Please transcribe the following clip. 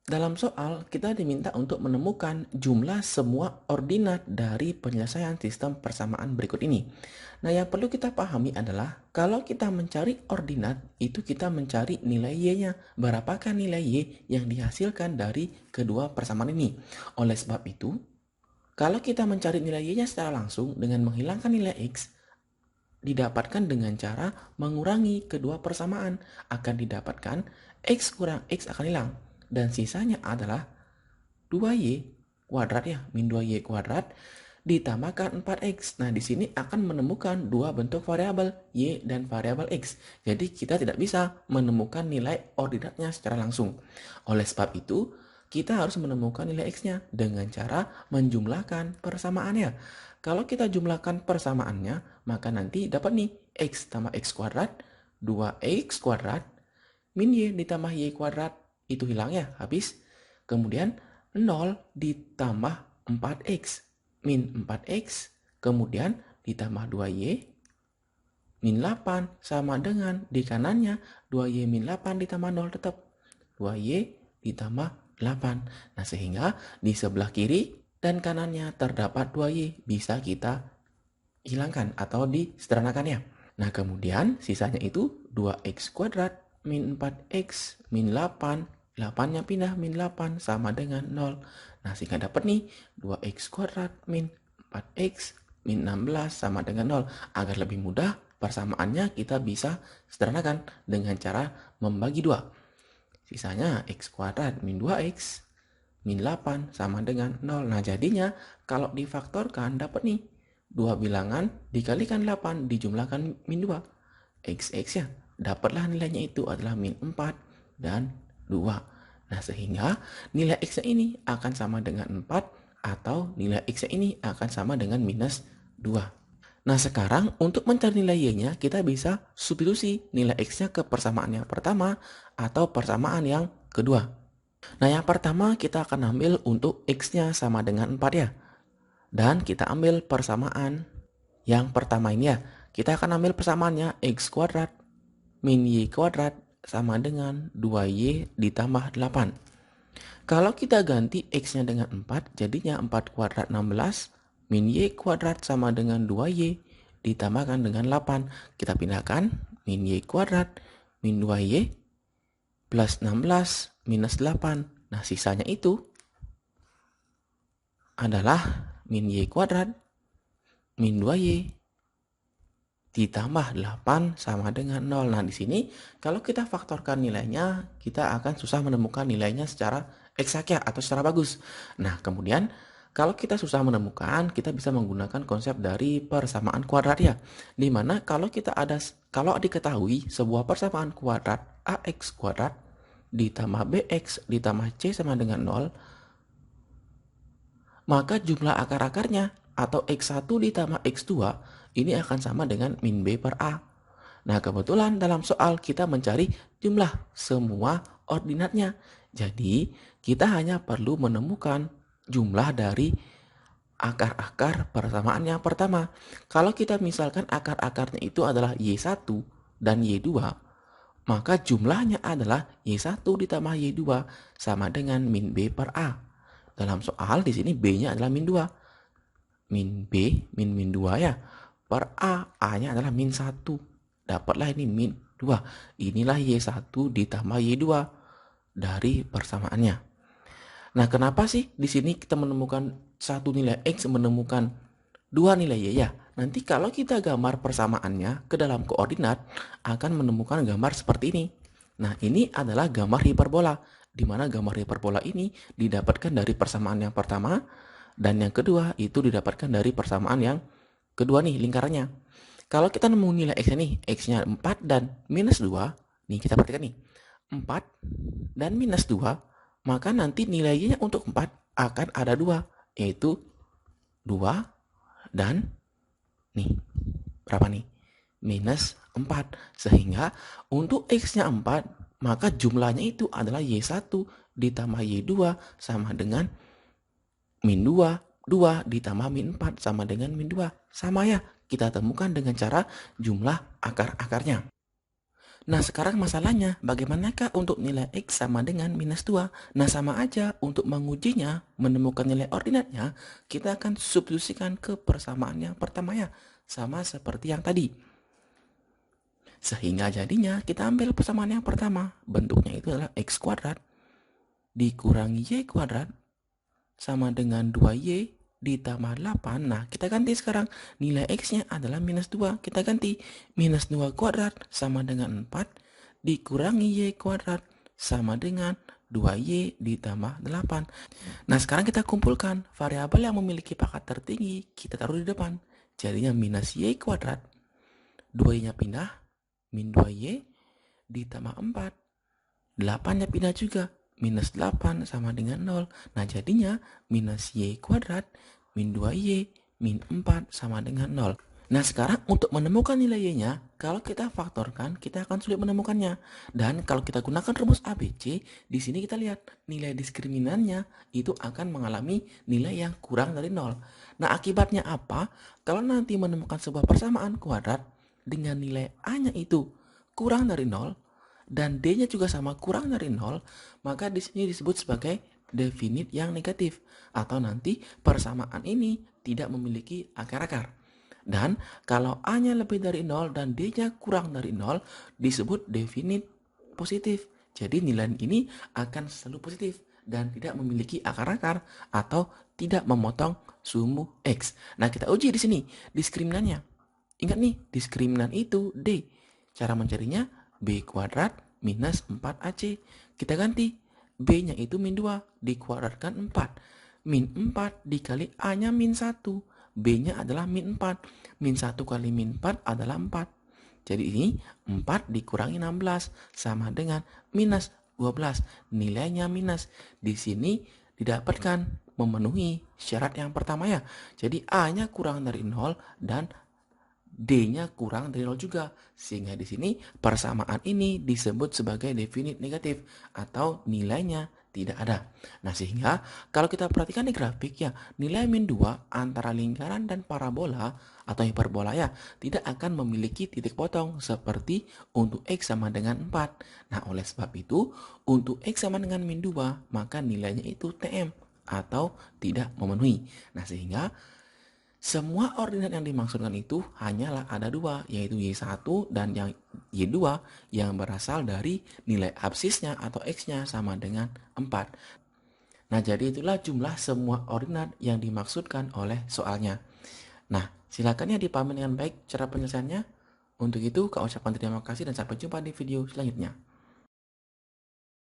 Dalam soal, kita diminta untuk menemukan jumlah semua ordinat dari penyelesaian sistem persamaan berikut ini. Nah, yang perlu kita pahami adalah kalau kita mencari ordinat, itu kita mencari nilai y-nya. Berapakah nilai y yang dihasilkan dari kedua persamaan ini? Oleh sebab itu, kalau kita mencari nilai y-nya secara langsung dengan menghilangkan nilai x, didapatkan dengan cara mengurangi kedua persamaan. Akan didapatkan x kurang x akan hilang. Dan sisanya adalah 2y kuadrat ya, min 2y kuadrat ditambahkan 4x. Nah, di sini akan menemukan dua bentuk variabel, y dan variabel x. Jadi, kita tidak bisa menemukan nilai ordinatnya secara langsung. Oleh sebab itu, kita harus menemukan nilai x-nya dengan cara menjumlahkan persamaannya. Kalau kita jumlahkan persamaannya, maka nanti dapat nih x tambah x kuadrat, 2x kuadrat, min y ditambah y kuadrat, itu hilang ya, habis. Kemudian 0 ditambah 4x, min 4x, kemudian ditambah 2y, min 8 sama dengan di kanannya 2y min 8 ditambah 0 tetap 2y ditambah 8. Nah, sehingga di sebelah kiri dan kanannya terdapat 2y, bisa kita hilangkan atau disederhanakannya. Nah, kemudian sisanya itu 2x kuadrat min 4x min 8, 8-nya pindah min 8 sama dengan 0. Nah, sehingga dapat nih 2x kuadrat min 4x min 16 sama dengan 0. Agar lebih mudah persamaannya kita bisa sederhanakan dengan cara membagi 2. Sisanya x kuadrat min 2x min 8 sama dengan 0. Nah, jadinya kalau difaktorkan dapat nih 2 bilangan dikalikan 8 dijumlahkan min 2. X ya, dapatlah nilainya itu adalah min 4 dan 2. Nah, sehingga nilai x ini akan sama dengan 4 atau nilai x ini akan sama dengan minus 2. Nah, sekarang untuk mencari nilai y-nya, kita bisa substitusi nilai x-nya ke persamaan yang pertama atau persamaan yang kedua. Nah, yang pertama kita akan ambil untuk x-nya sama dengan 4 ya. Dan kita ambil persamaan yang pertama ini ya. Kita akan ambil persamaannya x kuadrat min y kuadrat sama dengan 2y ditambah 8. Kalau kita ganti x-nya dengan 4, jadinya 4 kuadrat 16 min y kuadrat sama dengan 2y ditambahkan dengan 8. Kita pindahkan min y kuadrat min 2y plus 16 minus 8. Nah, sisanya itu adalah min y kuadrat min 2y ditambah 8 sama dengan 0. Nah, di sini kalau kita faktorkan nilainya, kita akan susah menemukan nilainya secara eksak ya atau secara bagus. Nah, kemudian kalau kita susah menemukan, kita bisa menggunakan konsep dari persamaan kuadrat ya. Dimana kalau diketahui sebuah persamaan kuadrat ax kuadrat ditambah bx ditambah c sama dengan 0, maka jumlah akar-akarnya atau x1 ditambah x2 ini akan sama dengan min b per a. Nah, kebetulan dalam soal kita mencari jumlah semua ordinatnya. Jadi, kita hanya perlu menemukan jumlah dari akar-akar persamaan yang pertama. Kalau kita misalkan akar-akarnya itu adalah y1 dan y2, maka jumlahnya adalah y1 ditambah y2 sama dengan min b per a. Dalam soal di sini b-nya adalah min 2. Min b, min 2 ya. Per a-nya adalah min 1. Dapatlah ini min 2. Inilah y1 ditambah y2 dari persamaannya. Nah, kenapa sih di sini kita menemukan satu nilai x menemukan dua nilai y ya? Nanti kalau kita gambar persamaannya ke dalam koordinat akan menemukan gambar seperti ini. Nah, ini adalah gambar hiperbola, di mana gambar hiperbola ini didapatkan dari persamaan yang pertama dan yang kedua itu didapatkan dari persamaan yang kedua nih lingkarannya. Kalau kita nemu nilai x nih, x-nya 4 dan minus 2, nih kita perhatikan nih, 4 dan minus 2, maka nanti nilainya untuk 4 akan ada 2, yaitu 2 dan nih, berapa nih? Minus 4. Sehingga untuk x-nya 4, maka jumlahnya itu adalah y1 ditambah y2 sama dengan min 2. 2 ditambah min 4 sama dengan min 2. Sama ya, kita temukan dengan cara jumlah akar-akarnya. Nah, sekarang masalahnya, bagaimanakah untuk nilai X sama dengan minus 2? Nah, sama aja untuk mengujinya, menemukan nilai ordinatnya, kita akan substitusikan ke persamaan yang pertama ya, sama seperti yang tadi. Sehingga jadinya kita ambil persamaan yang pertama, bentuknya itu adalah X kuadrat dikurangi Y kuadrat sama dengan 2Y ditambah 8. Nah, kita ganti sekarang. Nilai X-nya adalah minus 2. Kita ganti. Minus 2 kuadrat sama dengan 4 dikurangi Y kuadrat sama dengan 2Y ditambah 8. Nah, sekarang kita kumpulkan variabel yang memiliki pangkat tertinggi, kita taruh di depan. Jadinya minus Y kuadrat, 2Y-nya pindah, min 2Y ditambah 4. 8-nya pindah juga, minus 8 sama dengan 0. Nah, jadinya minus Y kuadrat min 2Y min 4 sama dengan 0. Nah, sekarang untuk menemukan nilai Y-nya, kalau kita faktorkan, kita akan sulit menemukannya. Dan kalau kita gunakan rumus ABC, di sini kita lihat nilai diskriminannya itu akan mengalami nilai yang kurang dari 0. Nah, akibatnya apa? Kalau nanti menemukan sebuah persamaan kuadrat dengan nilai A-nya itu kurang dari 0, dan D-nya juga sama kurang dari 0, maka di sini disebut sebagai definit yang negatif, atau nanti persamaan ini tidak memiliki akar-akar. Dan kalau A-nya lebih dari 0 dan D-nya kurang dari 0, disebut definit positif. Jadi nilai ini akan selalu positif dan tidak memiliki akar-akar atau tidak memotong sumbu X. Nah, kita uji di sini diskriminannya. Ingat nih, diskriminan itu D. Cara mencarinya B kuadrat minus 4AC. Kita ganti. B-nya itu min 2, dikuadratkan 4. Min 4 dikali A-nya min 1. B-nya adalah min 4. Min 1 kali min 4 adalah 4. Jadi ini 4 dikurangi 16 sama dengan minus 12. Nilainya minus. Di sini didapatkan memenuhi syarat yang pertama ya. Jadi A-nya kurang dari 0 dan D-nya kurang dari 0 juga. Sehingga di sini persamaan ini disebut sebagai definit negatif atau nilainya tidak ada. Nah, sehingga kalau kita perhatikan di grafik ya, nilai min 2 antara lingkaran dan parabola atau hiperbola ya, tidak akan memiliki titik potong seperti untuk X sama dengan 4. Nah, oleh sebab itu, untuk X sama dengan min 2, maka nilainya itu TM atau tidak memenuhi. Nah, sehingga semua ordinat yang dimaksudkan itu hanyalah ada dua, yaitu Y1 dan yang Y2 yang berasal dari nilai absisnya atau X-nya sama dengan 4. Nah, jadi itulah jumlah semua ordinat yang dimaksudkan oleh soalnya. Nah, silakan ya dipahami dengan baik cara penyelesaiannya. Untuk itu, kau ucapkan terima kasih dan sampai jumpa di video selanjutnya.